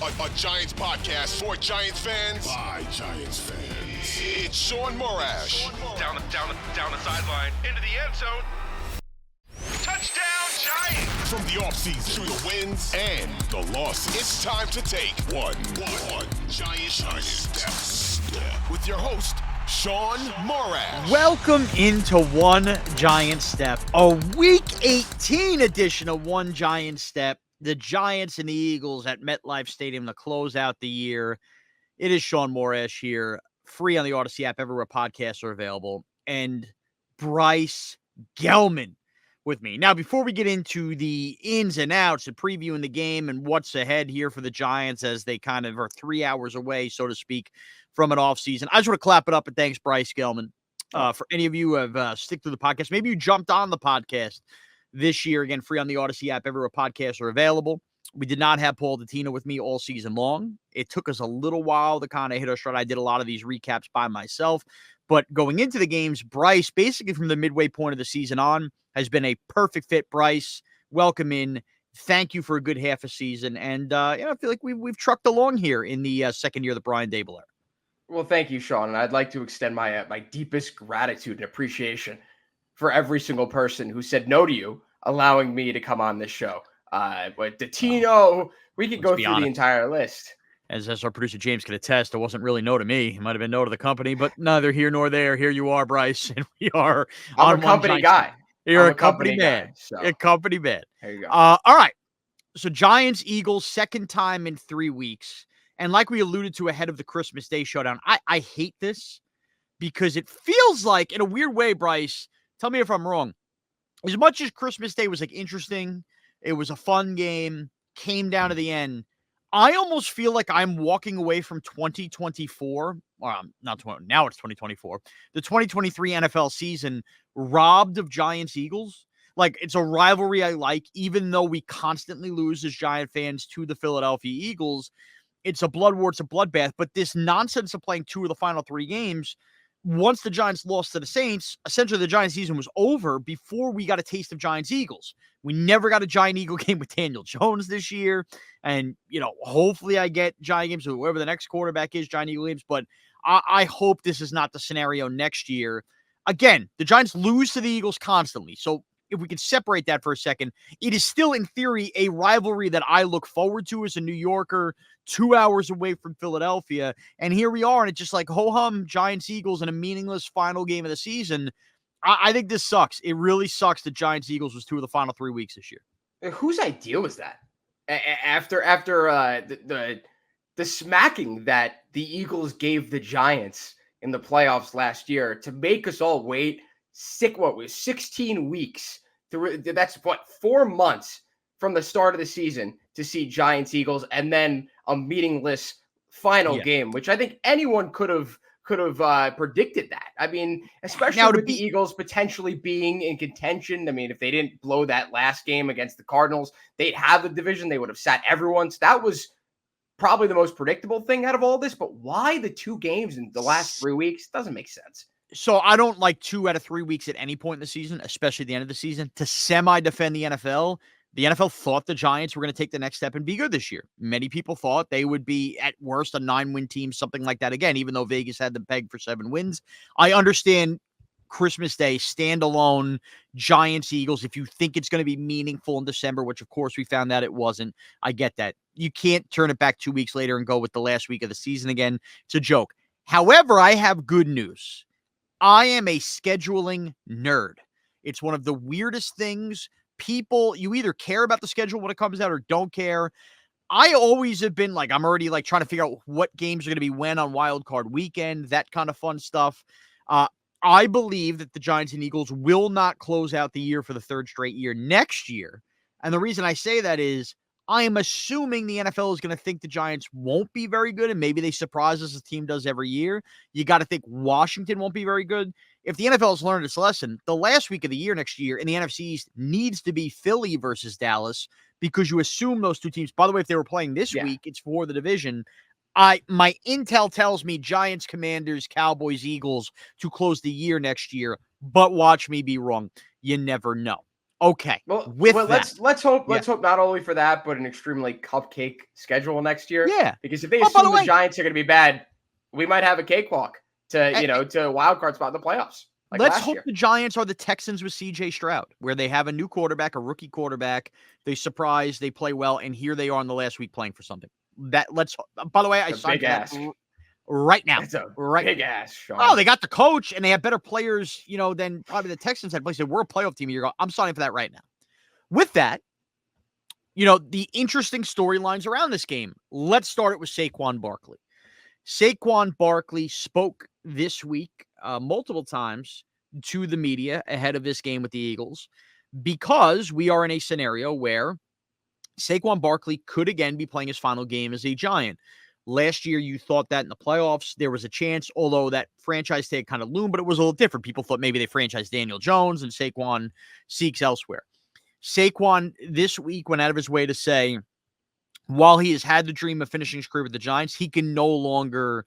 A Giants podcast for Giants fans by Giants fans. It's Shaun Morash. Down the sideline, into the end zone. Touchdown, Giants! From the offseason to the wins and the losses, it's time to take one Giant step with your host, Shaun Morash. Welcome into One Giant Step, a Week 18 edition of One Giant Step. The Giants and the Eagles at MetLife Stadium to close out the year. It is Shaun Morash here, free on the Audacy App, everywhere podcasts are available, and Bryce Gelman with me. Now, before we get into the ins and outs and previewing the game and what's ahead here for the Giants as they kind of are 3 hours away, so to speak, from an offseason, I just want to clap it up and thanks Bryce Gelman. For any of you who have stick through the podcast, maybe you jumped on the podcast this year, again, free on the Audacy app, everywhere podcasts are available. We did not have Paul Dottino with me all season long. It took us a little while to kind of hit our stride. I did a lot of these recaps by myself. But going into the games, Bryce, basically from the midway point of the season on, has been a perfect fit. Bryce, welcome in. Thank you for a good half a season. And I feel like we've trucked along here in the second year of the Brian Daboll era. Well, thank you, Shaun. And I'd like to extend my my deepest gratitude and appreciation for every single person who said no to you, allowing me to come on this show. But Dottino, we could go through the entire list. As our producer James could attest, it wasn't really no to me. It might have been no to the company, but neither here nor there. Here you are, Bryce, and we are I'm a company guy. You're a company man. Guy, so. A company man. There you go. All right. So Giants, Eagles, second time in 3 weeks. And like we alluded to ahead of the Christmas Day showdown, I hate this because it feels like, in a weird way, Bryce, tell me if I'm wrong. As much as Christmas Day was like interesting, it was a fun game, came down to the end. I almost feel like I'm walking away from 2024. Well, not 20, now it's 2024. The 2023 NFL season robbed of Giants Eagles. Like, it's a rivalry I like, even though we constantly lose as Giant fans to the Philadelphia Eagles. It's a blood war, it's a bloodbath. But this nonsense of playing 2 of the final 3 games, once the Giants lost to the Saints, essentially the Giants season was over before we got a taste of Giants-Eagles. We never got a Giant-Eagle game with Daniel Jones this year. And, hopefully I get Giant games with whoever the next quarterback is, Giant-Eagle games. But I hope this is not the scenario next year. Again, the Giants lose to the Eagles constantly. So if we can separate that for a second, it is still, in theory, a rivalry that I look forward to as a New Yorker, 2 hours away from Philadelphia. And here we are, and it's just like, ho-hum, Giants-Eagles in a meaningless final game of the season. I think this sucks. It really sucks that Giants-Eagles was 2 of the final 3 weeks this year. Whose idea was that? After the smacking that the Eagles gave the Giants in the playoffs last year, to make us all wait 16 weeks. That's 4 months from the start of the season to see Giants Eagles, and then a meaningless final game, which I think anyone could have predicted that. I mean, especially with the Eagles potentially being in contention. I mean, if they didn't blow that last game against the Cardinals, they'd have the division. They would have sat everyone. So that was probably the most predictable thing out of all this. But why the 2 games in the last 3 weeks? Doesn't make sense. So I don't like 2 out of 3 weeks at any point in the season, especially the end of the season, to semi-defend the NFL. The NFL thought the Giants were going to take the next step and be good this year. Many people thought they would be, at worst, a 9-win team, something like that. Again, even though Vegas had them pegged for 7 wins. I understand Christmas Day, standalone, Giants, Eagles. If you think it's going to be meaningful in December, which, of course, we found out it wasn't, I get that. You can't turn it back 2 weeks later and go with the last week of the season again. It's a joke. However, I have good news. I am a scheduling nerd. It's one of the weirdest things. People, you either care about the schedule when it comes out or don't care. I always have been like, I'm already like trying to figure out what games are going to be when on Wild Card Weekend, that kind of fun stuff. I believe that the Giants and Eagles will not close out the year for the 3rd straight year next year. And the reason I say that is I am assuming the NFL is going to think the Giants won't be very good, and maybe they surprise us as the team does every year. You got to think Washington won't be very good. If the NFL has learned its lesson, the last week of the year next year in the NFC East needs to be Philly versus Dallas, because you assume those 2 teams, by the way, if they were playing this week, it's for the division. My intel tells me Giants, Commanders, Cowboys, Eagles to close the year next year, but watch me be wrong. You never know. Okay. Well, With that. let's hope Yeah. not only for that, but an extremely cupcake schedule next year. Yeah. Because if they Oh, by the assume the way, Giants are going to be bad, we might have a cakewalk to a- to a wild card spot in the playoffs like let's last hope year. the Giants are the Texans with C.J. Stroud, where they have a new quarterback, a rookie quarterback. They surprise, they play well, and here they are in the last week playing for something. By the way, I It's a signed big for that ask. right now. It's a Right. big ask, Shaun. Oh, they got the coach, and they have better players, than probably the Texans had. They said, we're a playoff team. I'm signing for that right now. With that, the interesting storylines around this game. Let's start it with Saquon Barkley. Saquon Barkley spoke this week multiple times to the media ahead of this game with the Eagles because we are in a scenario where Saquon Barkley could again be playing his final game as a Giant. Last year, you thought that in the playoffs, there was a chance, although that franchise tag kind of loomed, but it was a little different. People thought maybe they franchised Daniel Jones and Saquon seeks elsewhere. Saquon this week went out of his way to say, while he has had the dream of finishing his career with the Giants, he can no longer,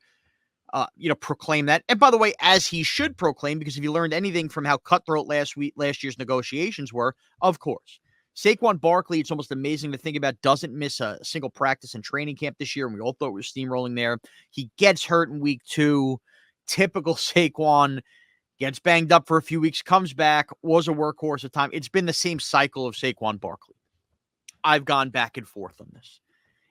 proclaim that. And by the way, as he should proclaim, because if you learned anything from how cutthroat last year's negotiations were, of course. Saquon Barkley, it's almost amazing to think about, doesn't miss a single practice in training camp this year, and we all thought we were steamrolling there. He gets hurt in week 2. Typical Saquon. Gets banged up for a few weeks, comes back, was a workhorse at time. It's been the same cycle of Saquon Barkley. I've gone back and forth on this.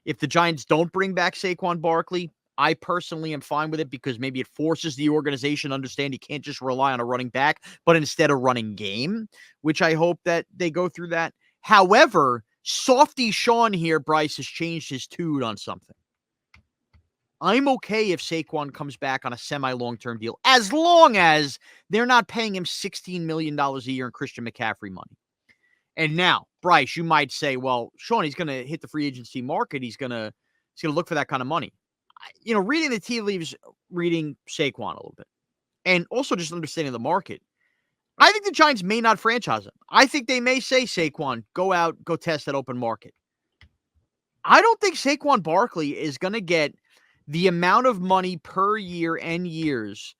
If the Giants don't bring back Saquon Barkley, I personally am fine with it because maybe it forces the organization to understand you can't just rely on a running back, but instead a running game, which I hope that they go through that. However, softy Shaun here, Bryce, has changed his tune on something. I'm okay if Saquon comes back on a semi-long-term deal, as long as they're not paying him $16 million a year in Christian McCaffrey money. And now, Bryce, you might say, well, Shaun, he's going to hit the free agency market. He's going to look for that kind of money. Reading the tea leaves, reading Saquon a little bit, and also just understanding the market, I think the Giants may not franchise him. I think they may say, Saquon, go out, go test that open market. I don't think Saquon Barkley is going to get the amount of money per year and years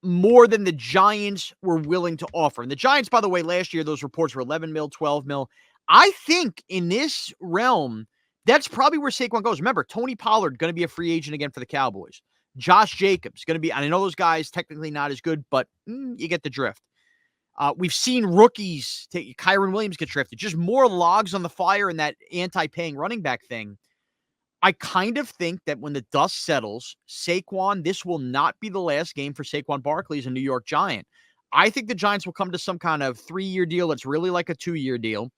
more than the Giants were willing to offer. And the Giants, by the way, last year, those reports were 11 mil, 12 mil. I think in this realm, that's probably where Saquon goes. Remember, Tony Pollard going to be a free agent again for the Cowboys. Josh Jacobs going to be, and I know those guys technically not as good, but you get the drift. We've seen rookies, Kyron Williams get drafted, just more logs on the fire in that anti-paying running back thing. I kind of think that when the dust settles, Saquon, this will not be the last game for Saquon Barkley as a New York Giant. I think the Giants will come to some kind of 3-year deal that's really like a 2-year deal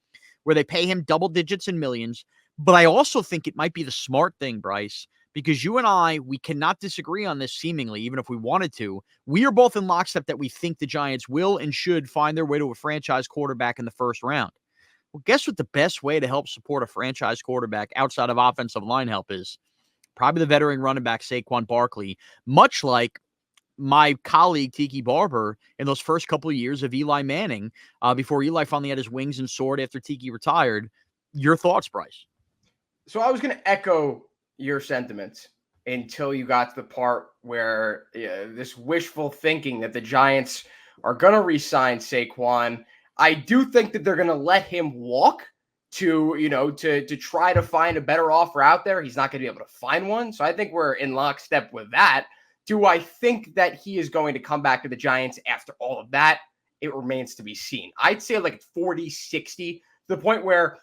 where they pay him double digits and millions. But I also think it might be the smart thing, Bryce, because you and I, we cannot disagree on this seemingly, even if we wanted to. We are both in lockstep that we think the Giants will and should find their way to a franchise quarterback in the first round. Well, guess what the best way to help support a franchise quarterback outside of offensive line help is? Probably the veteran running back Saquon Barkley, much like my colleague Tiki Barber in those first couple of years of Eli Manning, before Eli finally had his wings and soared after Tiki retired. Your thoughts, Bryce? So I was going to echo your sentiments until you got to the part where this wishful thinking that the Giants are going to re-sign Saquon. I do think that they're going to let him walk to try to find a better offer out there. He's not going to be able to find one. So I think we're in lockstep with that. Do I think that he is going to come back to the Giants after all of that? It remains to be seen. I'd say like 40-60, to the point where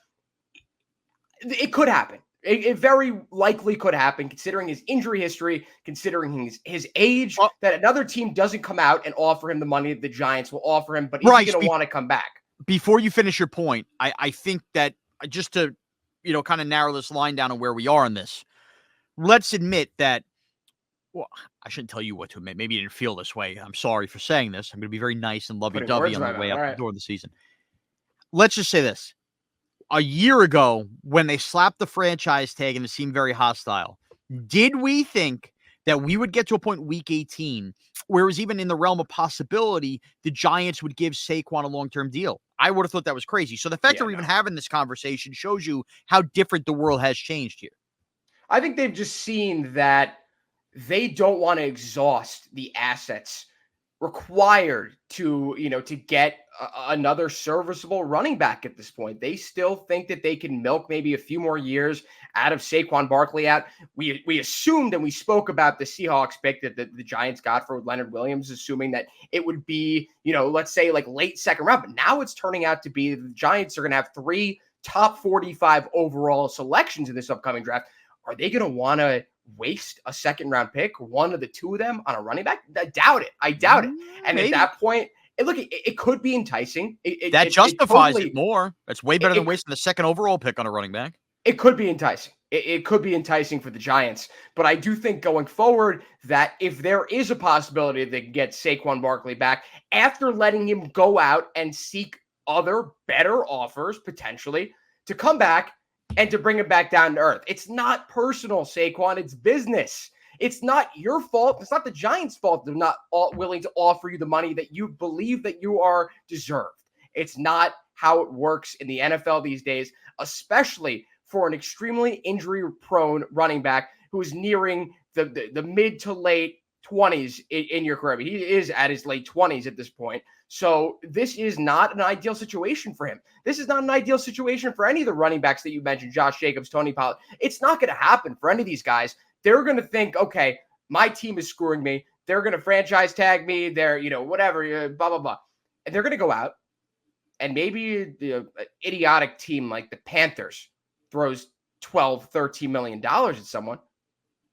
it could happen. It very likely could happen, considering his injury history, considering his age, that another team doesn't come out and offer him the money that the Giants will offer him, but is he going to want to come back? Before you finish your point, I think that just to, kind of narrow this line down on where we are on this, let's admit that, well, I shouldn't tell you what to admit. Maybe you didn't feel this way. I'm sorry for saying this. I'm going to be very nice and lovey-dovey on the way out the door of the season. Let's just say this. A year ago, when they slapped the franchise tag and it seemed very hostile, did we think that we would get to a point week 18 where it was even in the realm of possibility the Giants would give Saquon a long-term deal? I would have thought that was crazy. So the fact that we're even having this conversation shows you how different the world has changed here. I think they've just seen that they don't want to exhaust the assets required to, to get another serviceable running back at this point. They still think that they can milk maybe a few more years out of Saquon Barkley out. We assumed, and we spoke about the Seahawks pick that the Giants got for Leonard Williams, assuming that it would be, let's say like late second round. But now it's turning out to be the Giants are going to have 3 top 45 overall selections in this upcoming draft. Are they going to want to waste a second round pick, one of the 2 of them, on a running back? I doubt it. And Maybe. at that point, it could be enticing. That justifies it more. That's way better than wasting the second overall pick on a running back. It could be enticing. It could be enticing for the Giants. But I do think going forward that if there is a possibility they can get Saquon Barkley back after letting him go out and seek other better offers potentially to come back and to bring him back down to earth. It's not personal, Saquon. It's business. It's not your fault. It's not the Giants' fault they're not willing to offer you the money that you believe that you are deserved. It's not how it works in the NFL these days, especially for an extremely injury-prone running back who is nearing the mid to late 20s in your career. I mean, he is at his late 20s at this point. So this is not an ideal situation for him. This is not an ideal situation for any of the running backs that you mentioned, Josh Jacobs, Tony Pollard. It's not going to happen for any of these guys. They're going to think, okay, my team is screwing me. They're going to franchise tag me. They're, whatever, blah, blah, blah. And they're going to go out and maybe the idiotic team like the Panthers throws $12, $13 million at someone.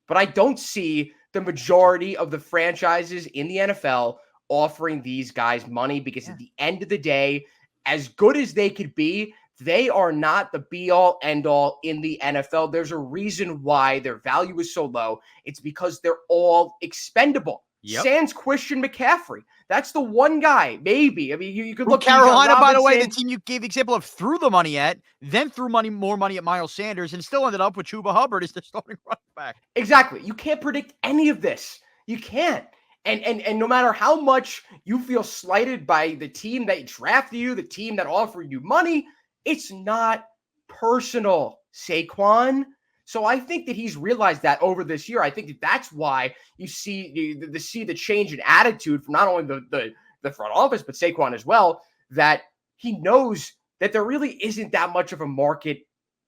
But I don't see the majority of the franchises in the NFL offering these guys money because at the end of the day, as good as they could be, they are not the be-all, end-all in the NFL. There's a reason why their value is so low. It's because they're all expendable. Yep. Sans Christian McCaffrey. That's the one guy, maybe. I mean, you could look at Carolina, by the way, the team you gave the example of threw the money at, then threw more money at Miles Sanders, and still ended up with Chuba Hubbard as the starting running back. Exactly. You can't predict any of this. You can't. And no matter how much you feel slighted by the team that drafted you, the team that offered you money, it's not personal, Saquon. So I think that he's realized that over this year. I think that that's why you see the change in attitude from not only the front office, but Saquon as well, that he knows that there really isn't that much of a market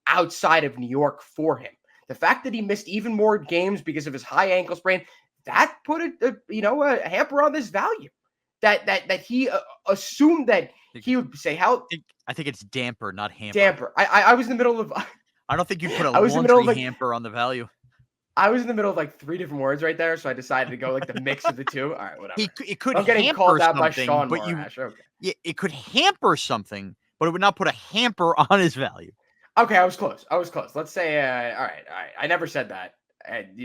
outside of New York for him. The fact that he missed even more games because of his high ankle sprain, that put a hamper on this value. That he assumed that he would say, "How?" I think it's damper, not hamper. Damper. I was in the middle of. I don't think you'd put a laundry hamper on the value. I was in the middle of like 3 different words right there, so I decided to go like the mix of the two. All right, whatever. It could I'm getting hamper called out by something, Shaun but Morash. Okay. It could hamper something, but it would not put a hamper on his value. Okay, I was close. Let's say, all right. I never said that. And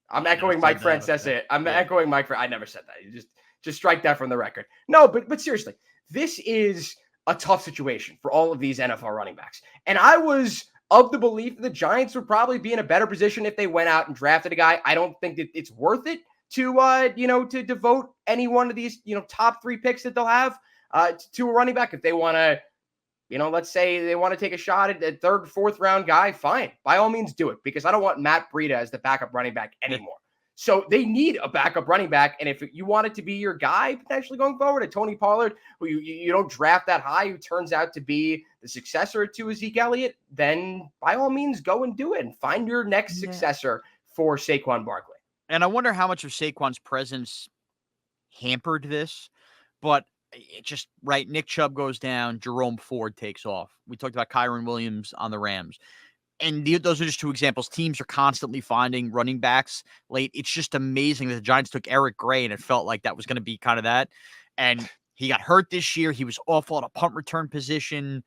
I'm echoing Mike Friend says it. I'm echoing Mike Friend. I never said that. You just strike that from the record. No, but seriously, this is a tough situation for all of these NFL running backs. And I was of the belief that the Giants would probably be in a better position if they went out and drafted a guy. I don't think that it's worth it to devote any one of these, top 3 picks that they'll have to a running back. If they want to, let's say they want to take a shot at a 3rd, 4th round guy, fine. By all means do it, because I don't want Matt Breida as the backup running back anymore. So they need a backup running back. And if you want it to be your guy potentially going forward, a Tony Pollard, who you don't draft that high, who turns out to be the successor to Zeke Elliott, then by all means go and do it and find your next successor for Saquon Barkley. And I wonder how much of Saquon's presence hampered this, but it just, right, Nick Chubb goes down, Jerome Ford takes off. We talked about Kyron Williams on the Rams. And those are just 2 examples. Teams are constantly finding running backs late. It's just amazing that the Giants took Eric Gray, and it felt like that was going to be kind of that. And he got hurt this year. He was awful at a punt return position.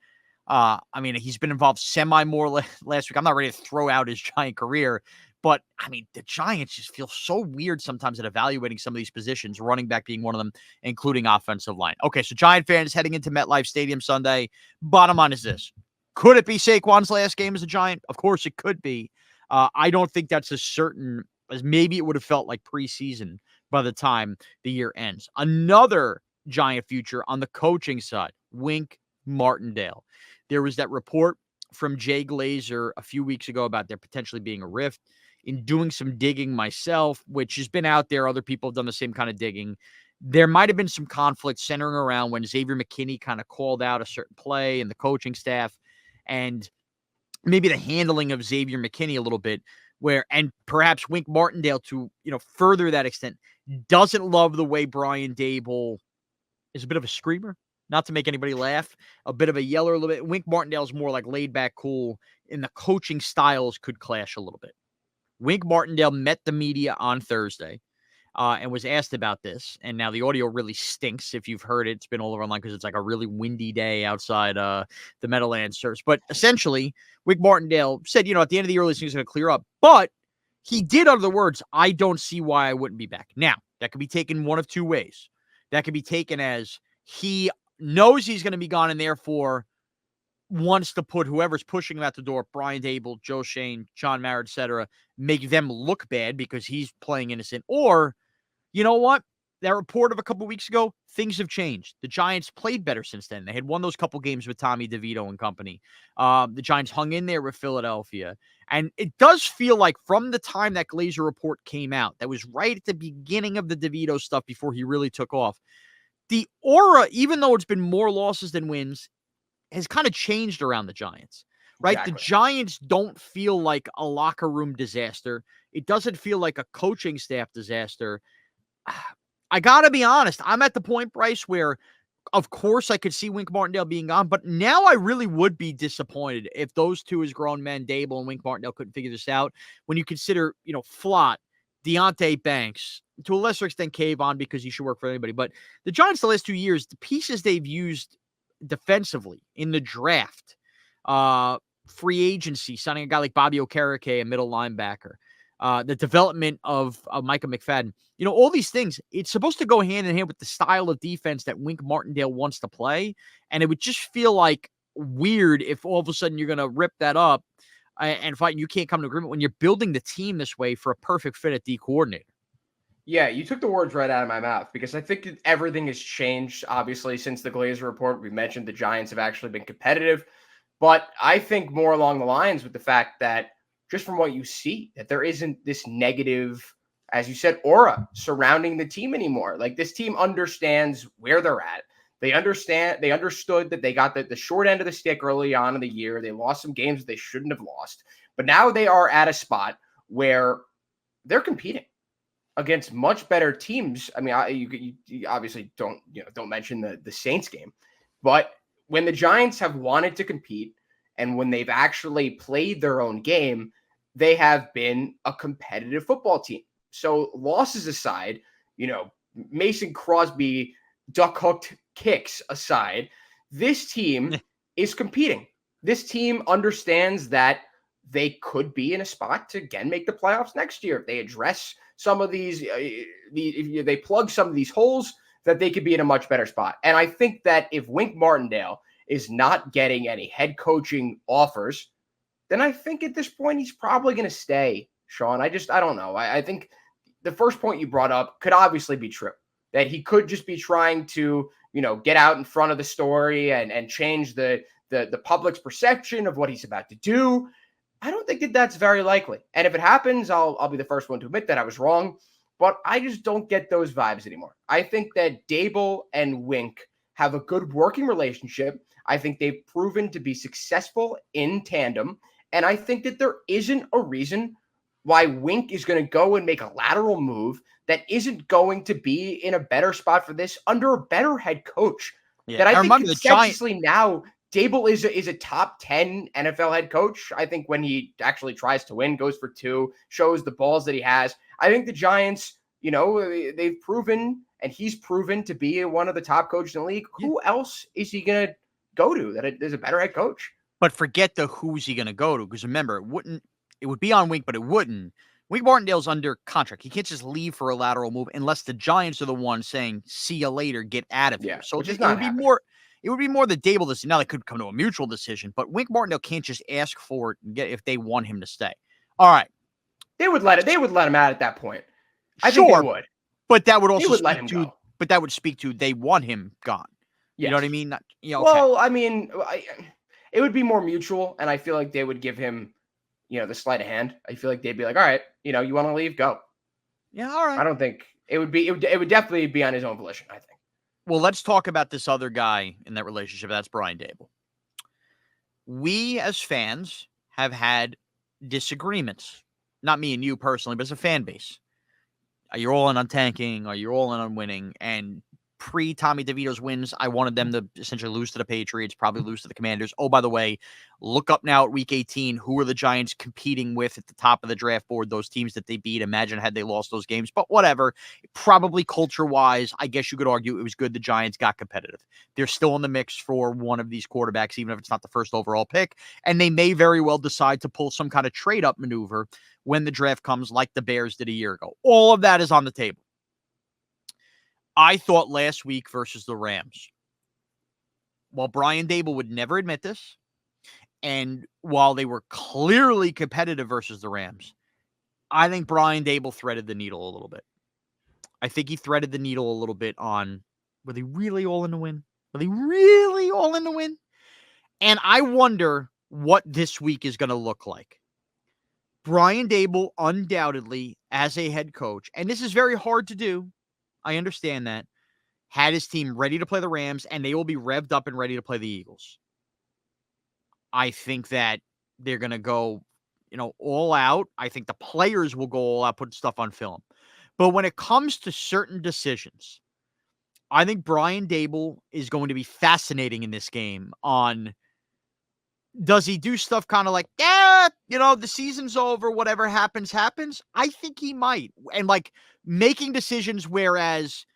I mean, he's been involved semi-more last week. I'm not ready to throw out his Giant career. But, I mean, the Giants just feel so weird sometimes at evaluating some of these positions, running back being one of them, including offensive line. Okay, so Giant fans heading into MetLife Stadium Sunday. Bottom line is this. Could it be Saquon's last game as a Giant? Of course it could be. I don't think that's as certain as maybe it would have felt like preseason by the time the year ends. Another Giant future on the coaching side, Wink Martindale. There was that report from Jay Glazer a few weeks ago about there potentially being a rift. In doing some digging myself, which has been out there, other people have done the same kind of digging. There might have been some conflict centering around when Xavier McKinney kind of called out a certain play and the coaching staff, and maybe the handling of Xavier McKinney a little bit, and perhaps Wink Martindale to, further that extent, doesn't love the way Brian Daboll is a bit of a screamer, not to make anybody laugh, a bit of a yeller a little bit. Wink Martindale's more like laid back, cool, and the coaching styles could clash a little bit. Wink Martindale met the media on Thursday and was asked about this. And now the audio really stinks. If you've heard it, it's been all over online because it's like a really windy day outside the Meadowlands service. But essentially, Wink Martindale said, at the end of the early season, he's going to clear up. But he did utter the words, I don't see why I wouldn't be back. Now, that could be taken one of two ways. That could be taken as he knows he's going to be gone and therefore wants to put whoever's pushing him out the door, Brian Daboll, Joe Shane, John Mara, etc., make them look bad because he's playing innocent. Or, you know what? That report of a couple weeks ago, things have changed. The Giants played better since then. They had won those couple games with Tommy DeVito and company. The Giants hung in there with Philadelphia. And it does feel like from the time that Glazer report came out, that was right at the beginning of the DeVito stuff before he really took off, the aura, even though it's been more losses than wins, has kind of changed around the Giants, right? Exactly. The Giants don't feel like a locker room disaster. It doesn't feel like a coaching staff disaster. I got to be honest. I'm at the point, Bryce, where of course I could see Wink Martindale being gone, but now I really would be disappointed if those two as grown men, Daboll and Wink Martindale, couldn't figure this out. When you consider, Flott, Deonte Banks, to a lesser extent, Kayvon, because he should work for anybody. But the Giants the last 2 years, the pieces they've used defensively in the draft, free agency, signing a guy like Bobby Okereke, a middle linebacker, the development of Micah McFadden, all these things, it's supposed to go hand in hand with the style of defense that Wink Martindale wants to play. And it would just feel like weird if all of a sudden you're going to rip that up and fight and you can't come to agreement when you're building the team this way for a perfect fit at D coordinator. Yeah, you took the words right out of my mouth because I think everything has changed, obviously, since the Glazer report. We mentioned the Giants have actually been competitive, but I think more along the lines with the fact that just from what you see, that there isn't this negative, as you said, aura surrounding the team anymore. Like this team understands where they're at. They understood that they got the short end of the stick early on in the year. They lost some games they shouldn't have lost, but now they are at a spot where they're competing against much better teams. I mean, you obviously don't mention the Saints game, but when the Giants have wanted to compete and when they've actually played their own game, they have been a competitive football team. So losses aside, Mason Crosby duck-hooked kicks aside, this team is competing. This team understands that they could be in a spot to again make the playoffs next year if they address some of these, if they plug some of these holes, that they could be in a much better spot. And I think that if Wink Martindale is not getting any head coaching offers, then I think at this point he's probably going to stay, Shaun. I don't know. I think the first point you brought up could obviously be true, that he could just be trying to, get out in front of the story and change the public's perception of what he's about to do. I don't think that that's very likely. And if it happens, I'll be the first one to admit that I was wrong. But I just don't get those vibes anymore. I think that Daboll and Wink have a good working relationship. I think they've proven to be successful in tandem. And I think that there isn't a reason why Wink is going to go and make a lateral move that isn't going to be in a better spot for this under a better head coach. Yeah, that I think consensusly now Daboll is a top 10 NFL head coach. I think when he actually tries to win, goes for 2, shows the balls that he has. I think the Giants, they've proven, and he's proven to be one of the top coaches in the league. Yeah. Who else is he going to go to that is a better head coach? But forget the who's he going to go to, because remember, it would be on Wink, but it wouldn't. Wink Martindale's under contract. He can't just leave for a lateral move unless the Giants are the ones saying, see you later, get out of here. So it would be more. It would be more the Daboll decision. Now they could come to a mutual decision, but Wink Martindale can't just ask for it and get if they want him to stay. All right, they would let him out at that point. I think they would, but that would also let him go. But that would speak to they want him gone. Yes. You know what I mean? Okay. Well, I mean, it would be more mutual, and I feel like they would give him, the sleight of hand. I feel like they'd be like, all right, you want to leave, go. Yeah, all right. I don't think it would definitely be on his own volition, I think. Well, let's talk about this other guy in that relationship. That's Brian Daboll. We as fans have had disagreements. Not me and you personally, but as a fan base. Are you all in on tanking? Are you all in on winning? And pre-Tommy DeVito's wins, I wanted them to essentially lose to the Patriots, probably lose to the Commanders. Oh, by the way, look up now at Week 18, who are the Giants competing with at the top of the draft board, those teams that they beat. Imagine had they lost those games. But whatever, probably culture-wise, I guess you could argue it was good the Giants got competitive. They're still in the mix for one of these quarterbacks, even if it's not the first overall pick, and they may very well decide to pull some kind of trade-up maneuver when the draft comes like the Bears did a year ago. All of that is on the table. I thought last week versus the Rams, while Brian Daboll would never admit this, and while they were clearly competitive versus the Rams, I think Brian Daboll threaded the needle a little bit. I think he threaded the needle a little bit on, were they really all in to win? Were they really all in to win? And I wonder what this week is going to look like. Brian Daboll, undoubtedly, as a head coach, and this is very hard to do, I understand that, had his team ready to play the Rams, and they will be revved up and ready to play the Eagles. I think that they're going to go, all out. I think the players will go all out, put stuff on film. But when it comes to certain decisions, I think Brian Daboll is going to be fascinating in this game on, does he do stuff kind of like, the season's over, whatever happens, happens? I think he might. And making decisions, whereas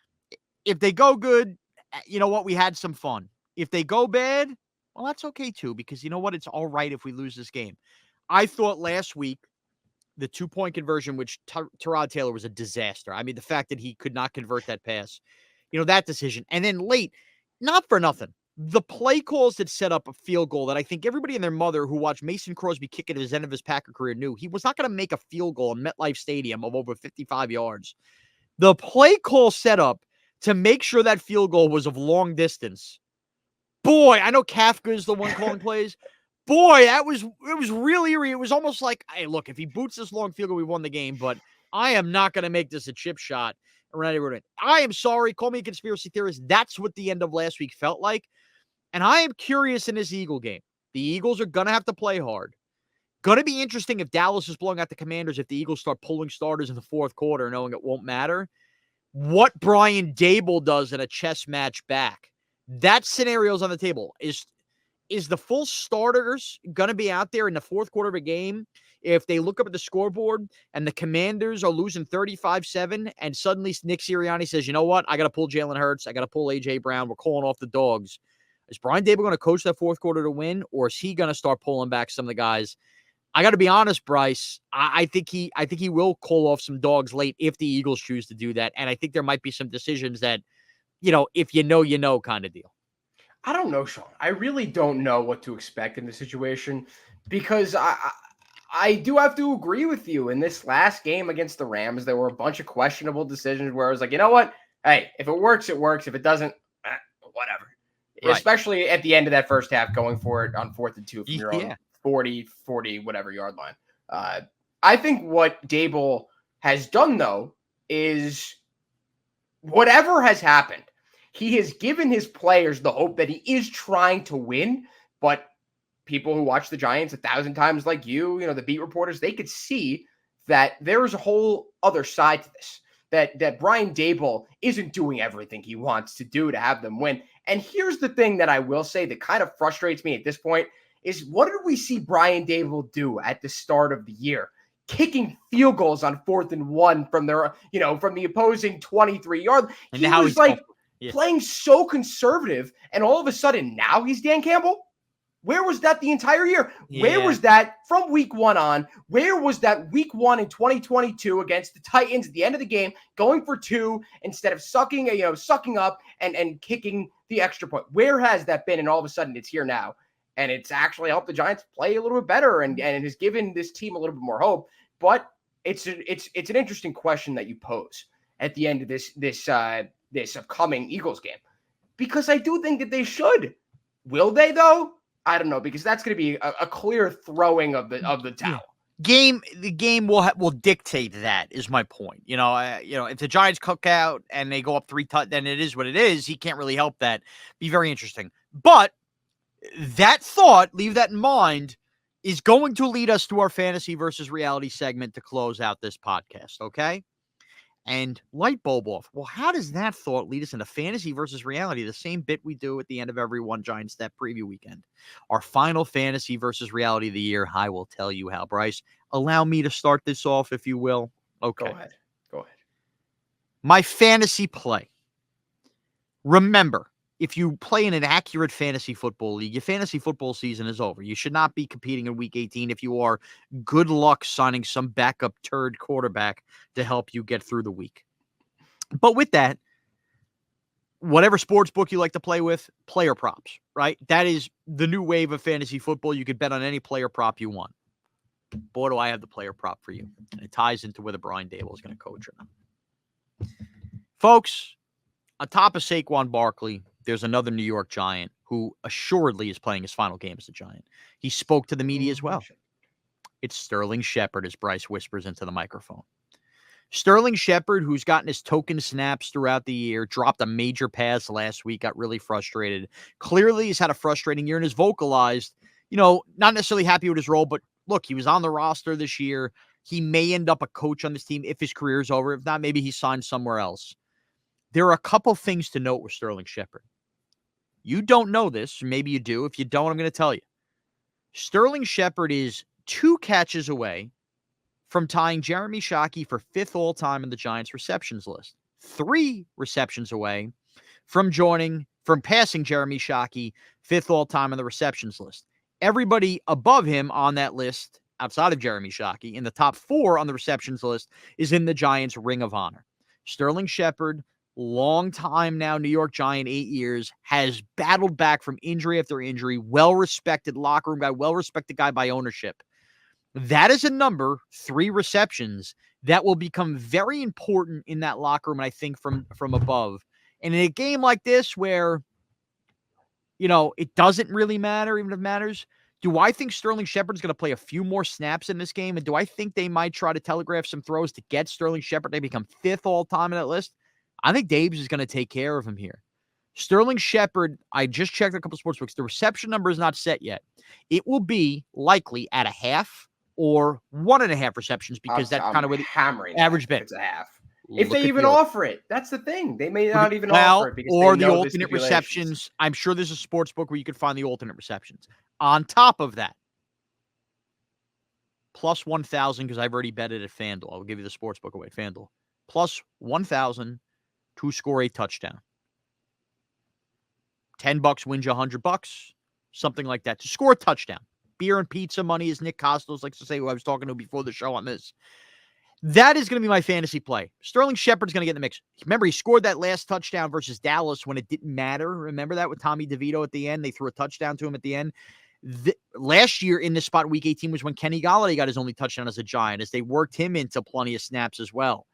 if they go good, you know what, we had some fun. If they go bad, well, that's okay too, because you know what, it's all right if we lose this game. I thought last week, the 2-point conversion, which Tyrod Taylor was a disaster. I mean, the fact that he could not convert that pass, that decision. And then late, not for nothing, the play calls that set up a field goal that I think everybody and their mother who watched Mason Crosby kick at his end of his Packer career knew he was not going to make a field goal in MetLife Stadium of over 55 yards. The play call set up to make sure that field goal was of long distance. Boy, I know Kafka is the one calling plays. Boy, it was really eerie. It was almost like, hey, look, if he boots this long field goal, we won the game, but I am not going to make this a chip shot. I am sorry. Call me a conspiracy theorist. That's what the end of last week felt like. And I am curious in this Eagle game. The Eagles are going to have to play hard. Going to be interesting if Dallas is blowing out the Commanders, if the Eagles start pulling starters in the fourth quarter, knowing it won't matter. What Brian Daboll does in a chess match back. That scenario's on the table. Is the full starters going to be out there in the fourth quarter of a game if they look up at the scoreboard and the Commanders are losing 35-7 and suddenly Nick Sirianni says, you know what, I got to pull Jalen Hurts, I got to pull A.J. Brown, we're calling off the dogs. Is Brian Daboll going to coach that fourth quarter to win, or is he going to start pulling back some of the guys? I got to be honest, Bryce. I think he will call off some dogs late if the Eagles choose to do that, and I think there might be some decisions that, if you know kind of deal. I don't know, Shaun. I really don't know what to expect in this situation because I do have to agree with you. In this last game against the Rams, there were a bunch of questionable decisions where I was like, you know what? Hey, if it works, it works. If it doesn't, whatever. Right. Especially at the end of that first half, going for it on 4th and 2 from your own 40, whatever yard line. I think what Daboll has done, though, is whatever has happened, he has given his players the hope that he is trying to win, but people who watch the Giants 1,000 times like you, the beat reporters, they could see that there is a whole other side to this, that Brian Daboll isn't doing everything he wants to do to have them win. And here's the thing that I will say that kind of frustrates me at this point is, what did we see Brian Daboll do at the start of the year? Kicking field goals on 4th and 1 from their, from the opposing 23-yard. And he was playing so conservative, and all of a sudden now he's Dan Campbell. Where was that the entire year? Yeah. Where was that from week 1 on? Where was that week 1 in 2022 against the Titans at the end of the game, going for 2 instead of sucking up and kicking the extra point? Where has that been? And all of a sudden it's here now. And it's actually helped the Giants play a little bit better and has given this team a little bit more hope. But it's an interesting question that you pose at the end of this upcoming Eagles game, because I do think that they should. Will they though? I don't know, because that's going to be a clear throwing of the towel. The game will dictate that. Is my point. If the Giants cook out and they go up 3 then it is what it is. He can't really help that. Be very interesting. But that thought, leave that in mind, is going to lead us to our fantasy versus reality segment to close out this podcast. Okay. And light bulb off. Well, how does that thought lead us into fantasy versus reality? The same bit we do at the end of every One Giant Step preview weekend. Our final fantasy versus reality of the year. I will tell you how, Bryce. Allow me to start this off, if you will. Okay. Go ahead. My fantasy play. Remember, if you play in an accurate fantasy football league, your fantasy football season is over. You should not be competing in week 18 if you are. Good luck signing some backup turd quarterback to help you get through the week. But with that, whatever sports book you like to play with, player props, right? That is the new wave of fantasy football. You could bet on any player prop you want. Boy, do I have the player prop for you. And it ties into whether Brian Daboll is going to coach or not. Folks, on top of Saquon Barkley, there's another New York Giant who assuredly is playing his final game as a Giant. He spoke to the media as well. It's Sterling Shepard, as Bryce whispers into the microphone. Sterling Shepard, who's gotten his token snaps throughout the year, dropped a major pass last week, got really frustrated. Clearly, he's had a frustrating year and has vocalized, not necessarily happy with his role, but look, he was on the roster this year. He may end up a coach on this team if his career's over. If not, maybe he signed somewhere else. There are a couple things to note with Sterling Shepard. You don't know this. Maybe you do. If you don't, I'm going to tell you. Sterling Shepard is 2 catches away from tying Jeremy Shockey for 5th all-time in the Giants receptions list. 3 receptions away from passing Jeremy Shockey 5th all-time in the receptions list. Everybody above him on that list, outside of Jeremy Shockey, in the top 4 on the receptions list, is in the Giants' Ring of Honor. Sterling Shepard, long time now, New York Giant, 8 years, has battled back from injury after injury, well-respected locker room guy, well-respected guy by ownership. That is a number, 3 receptions, that will become very important in that locker room, and I think from above. And in a game like this where, it doesn't really matter, even if it matters, do I think Sterling Shepard's going to play a few more snaps in this game? And do I think they might try to telegraph some throws to get Sterling Shepard to become 5th all-time in that list? I think Dabes is going to take care of him here. Sterling Shepard, I just checked a couple sports books. The reception number is not set yet. It will be likely at a half or 1.5 receptions because that's kind of where the average bet. It's a half. If they even offer it, that's the thing. They may not even offer it because or the alternate receptions. I'm sure there's a sports book where you could find the alternate receptions. On top of that, plus 1,000 because I've already betted at FanDuel. I'll give you the sports book away, FanDuel. Plus 1,000 to score a touchdown. $10 wins you $100, something like that, to score a touchdown. Beer and pizza money, as Nick Costos likes to say, who I was talking to before the show on this. That is going to be my fantasy play. Sterling Shepard's going to get in the mix. Remember, he scored that last touchdown versus Dallas when it didn't matter. Remember that with Tommy DeVito at the end? They threw a touchdown to him at the end. Last year in this spot, week 18, was when Kenny Golladay got his only touchdown as a Giant, as they worked him into plenty of snaps as well.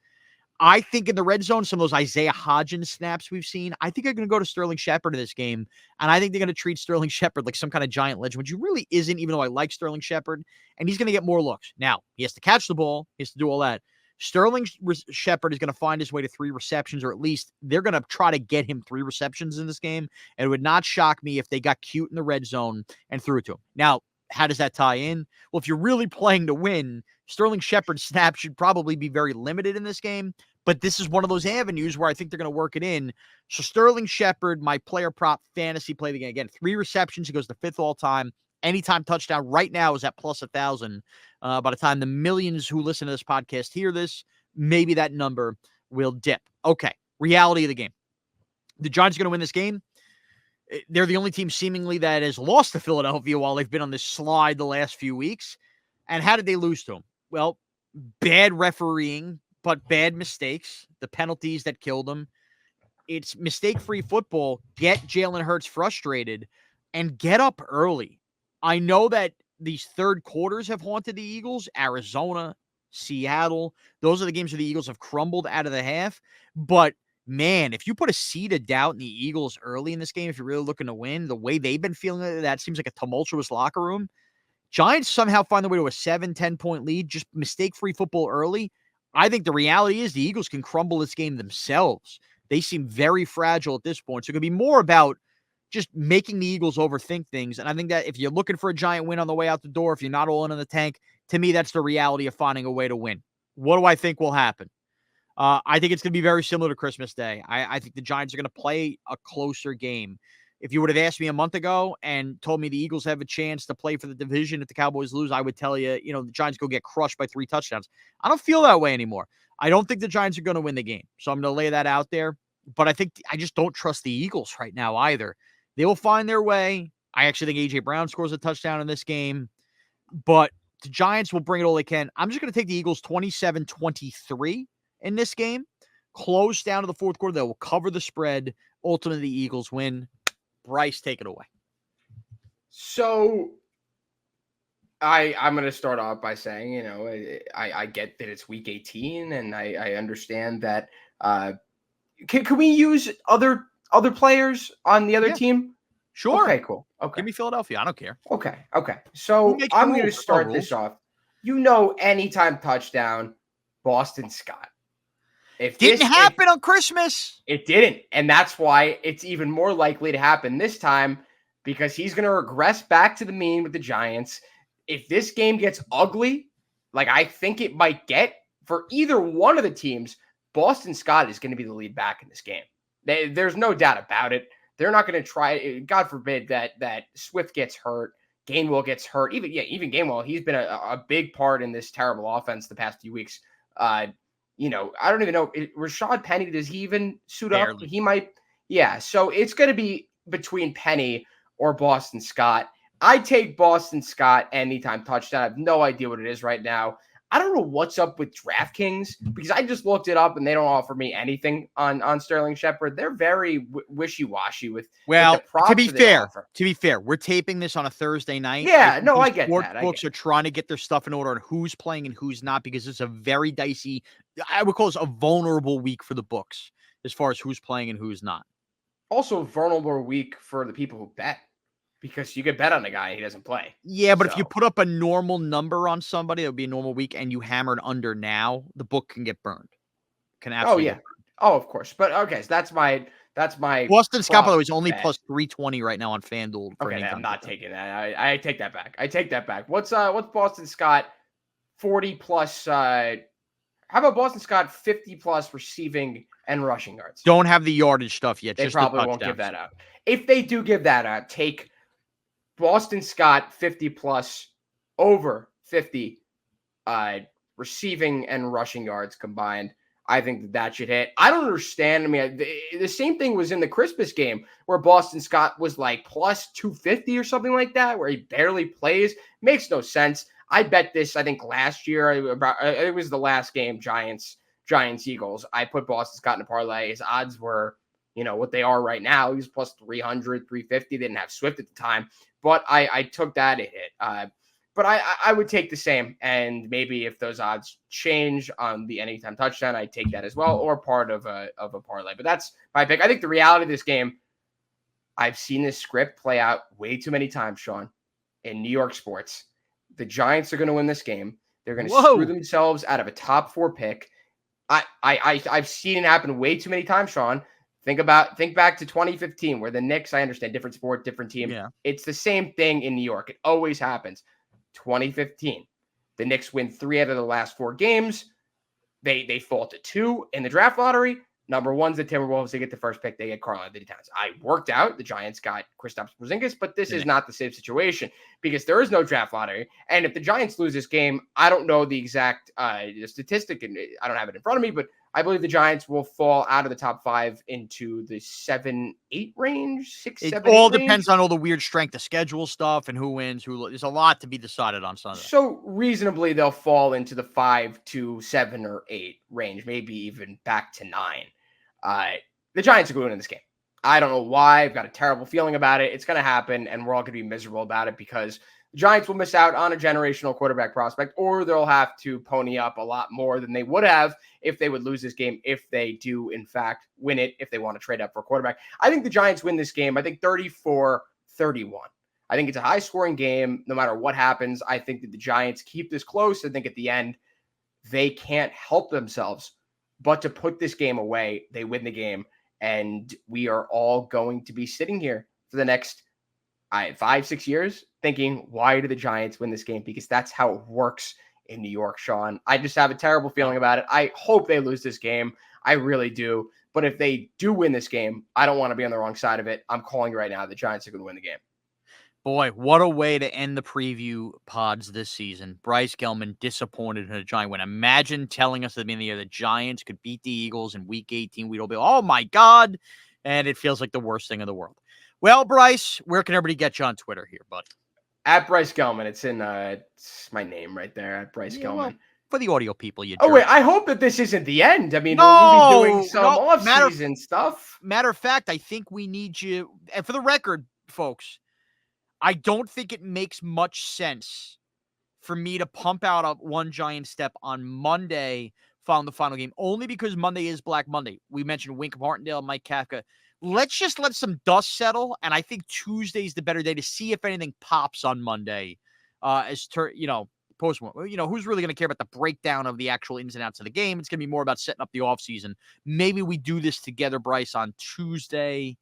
I think in the red zone, some of those Isaiah Hodgins snaps we've seen, I think they're going to go to Sterling Shepard in this game. And I think they're going to treat Sterling Shepard like some kind of Giant legend, which he really isn't, even though I like Sterling Shepard. And he's going to get more looks. Now, he has to catch the ball. He has to do all that. Sterling Shepard is going to find his way to 3 receptions, or at least they're going to try to get him 3 receptions in this game. And it would not shock me if they got cute in the red zone and threw it to him. Now, how does that tie in? Well, if you're really playing to win, Sterling Shepard's snaps should probably be very limited in this game. But this is one of those avenues where I think they're going to work it in. So Sterling Shepard, my player prop fantasy play again, 3 receptions. He goes to 5th all time. Anytime touchdown right now is at plus 1,000. By the time the millions who listen to this podcast hear this, maybe that number will dip. Okay, reality of the game. The Giants are going to win this game. They're the only team seemingly that has lost to Philadelphia while they've been on this slide the last few weeks. And how did they lose to them? Well, bad refereeing, but bad mistakes, the penalties that killed them. It's mistake-free football. Get Jalen Hurts frustrated and get up early. I know that these third quarters have haunted the Eagles. Arizona, Seattle, those are the games where the Eagles have crumbled out of the half. But, man, if you put a seed of doubt in the Eagles early in this game, if you're really looking to win, the way they've been feeling, that seems like a tumultuous locker room. Giants somehow find their way to a 7-10 point lead, just mistake-free football early. I think the reality is the Eagles can crumble this game themselves. They seem very fragile at this point. So it could be more about just making the Eagles overthink things. And I think that if you're looking for a giant win on the way out the door, if you're not all in on the tank, to me, that's the reality of finding a way to win. What do I think will happen? I think it's going to be very similar to Christmas Day. I think the Giants are going to play a closer game. If you would have asked me a month ago and told me the Eagles have a chance to play for the division if the Cowboys lose, I would tell you, the Giants go get crushed by 3 touchdowns. I don't feel that way anymore. I don't think the Giants are going to win the game. So I'm going to lay that out there. But I just don't trust the Eagles right now either. They will find their way. I actually think A.J. Brown scores a touchdown in this game. But the Giants will bring it all they can. I'm just going to take the Eagles 27-23 in this game. Close down to the fourth quarter. They will cover the spread. Ultimately, the Eagles win. Bryce, take it away. So I'm going to start off by saying, I get that it's week 18 and I understand that. Can we use other players on the other team? Sure. Okay, cool. Okay. Give me Philadelphia. I don't care. Okay. So I'm going to start this off. Anytime touchdown, Boston Scott. If didn't happen on Christmas. It didn't. And that's why it's even more likely to happen this time, because he's going to regress back to the mean with the Giants. If this game gets ugly, like I think it might get for either one of the teams, Boston Scott is going to be the lead back in this game. There's no doubt about it. They're not going to try. God forbid that Swift gets hurt, Gainwell gets hurt. Even Gainwell, he's been a big part in this terrible offense the past few weeks. I don't even know. Rashad Penny, does he even suit up? He might. Yeah. So it's going to be between Penny or Boston Scott. I take Boston Scott anytime touchdown. I have no idea what it is right now. I don't know what's up with DraftKings because I just looked it up and they don't offer me anything on Sterling Shepard. They're very wishy-washy with the props to be fair, we're taping this on a Thursday night. Yeah, no, I get that. Books are trying to get their stuff in order on who's playing and who's not because it's a very dicey, I would call this a vulnerable week for the books as far as who's playing and who's not. Also a vulnerable week for the people who bet. Because you could bet on a guy and he doesn't play. Yeah, but if you put up a normal number on somebody, it would be a normal week, and you hammered under now, the book can get burned. Get burned. Oh, of course. But okay, so that's my Boston Scott, by the way, is only plus 320 right now on FanDuel. Okay, I'm not taking that. I take that back. What's Boston Scott 40 plus? How about Boston Scott 50 plus receiving and rushing yards? Don't have the yardage stuff yet. They probably won't give that out. If they do give that out, take Boston Scott 50 plus over 50 receiving and rushing yards combined. I think that should hit. I don't understand. I mean, the same thing was in the Christmas game where Boston Scott was like plus 250 or something like that, where he barely plays. Makes no sense. I bet this, I think last year, it was the last game, Giants Eagles. I put Boston Scott in a parlay. His odds were, what they are right now. He was plus 300, 350. They didn't have Swift at the time. But I took that a hit. But I would take the same. And maybe if those odds change on the anytime touchdown, I'd take that as well, or part of a parlay. But that's my pick. I think the reality of this game, I've seen this script play out way too many times, Shaun, in New York sports. The Giants are going to win this game. They're going to screw themselves out of a top 4 pick. I've seen it happen way too many times, Shaun. Think back to 2015 where the Knicks, I understand, different sport, different team. Yeah. It's the same thing in New York. It always happens. 2015, the Knicks win 3 out of the last 4 games. They fall to 2 in the draft lottery. Number 1's the Timberwolves. They get the first pick. They get Karl-Anthony Towns. I worked out. The Giants got Kristaps Porzingis, but this is not the same situation because there is no draft lottery. And if the Giants lose this game, I don't know the exact statistic, and I don't have it in front of me, but I believe the Giants will fall out of the top 5 into the 7-8 range, 6-7. It all depends on all the weird strength of schedule stuff and who wins, there's a lot to be decided on Sunday. So reasonably, they'll fall into the 5 to 7 or 8 range, maybe even back to 9. The Giants are going to win this game. I don't know why. I've got a terrible feeling about it. It's going to happen, and we're all going to be miserable about it because the Giants will miss out on a generational quarterback prospect, or they'll have to pony up a lot more than they would have if they would lose this game, if they do, in fact, win it, if they want to trade up for a quarterback. I think the Giants win this game. I think 34-31. I think it's a high-scoring game no matter what happens. I think that the Giants keep this close. I think at the end, they can't help themselves but to put this game away. They win the game, and we are all going to be sitting here for the next 5-6 years thinking, why did the Giants win this game? Because that's how it works in New York, Shaun. I just have a terrible feeling about it. I hope they lose this game. I really do. But if they do win this game, I don't want to be on the wrong side of it. I'm calling right now the Giants are going to win the game. Boy, what a way to end the preview pods this season. Bryce Gelman disappointed in a Giant win. Imagine telling us at the beginning of the year the Giants could beat the Eagles in Week 18. We'd all be, oh my God. And it feels like the worst thing in the world. Well, Bryce, where can everybody get you on Twitter here, bud? At Bryce Gelman. It's in it's my name right there, at Bryce Gelman. Well, for the audio people, you Oh, jerk. wait, I hope that this isn't the end. I mean, No, we'll be doing some no, off-season stuff. Matter of fact, I think we need you. And for the record, folks, I don't think it makes much sense for me to pump out a one giant step on Monday following the final game, only because Monday is Black Monday. We mentioned Wink Martindale, Mike Kafka. Let's just let some dust settle, and I think Tuesday's the better day to see if anything pops on Monday. Post, who's really going to care about the breakdown of the actual ins and outs of the game? It's going to be more about setting up the offseason. Maybe we do this together, Bryce, on Tuesday.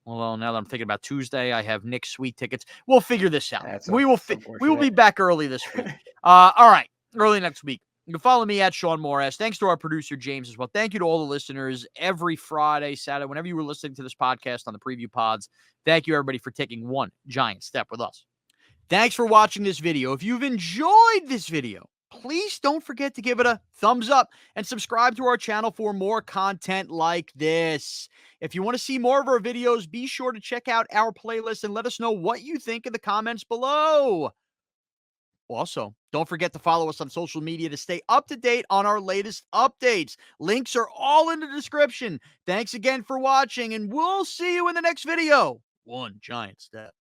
Well, now that I'm thinking about Tuesday, I have Nick's sweet tickets. We'll figure this out. We will be back early this week. All right, early next week. You can follow me at Shaun Morash. Thanks to our producer, James, as well. Thank you to all the listeners every Friday, Saturday, whenever you were listening to this podcast on the preview pods. Thank you, everybody, for taking one giant step with us. Thanks for watching this video. If you've enjoyed this video, please don't forget to give it a thumbs up and subscribe to our channel for more content like this. If you want to see more of our videos, be sure to check out our playlist and let us know what you think in the comments below. Also, don't forget to follow us on social media to stay up to date on our latest updates. Links are all in the description. Thanks again for watching, and we'll see you in the next video. One giant step.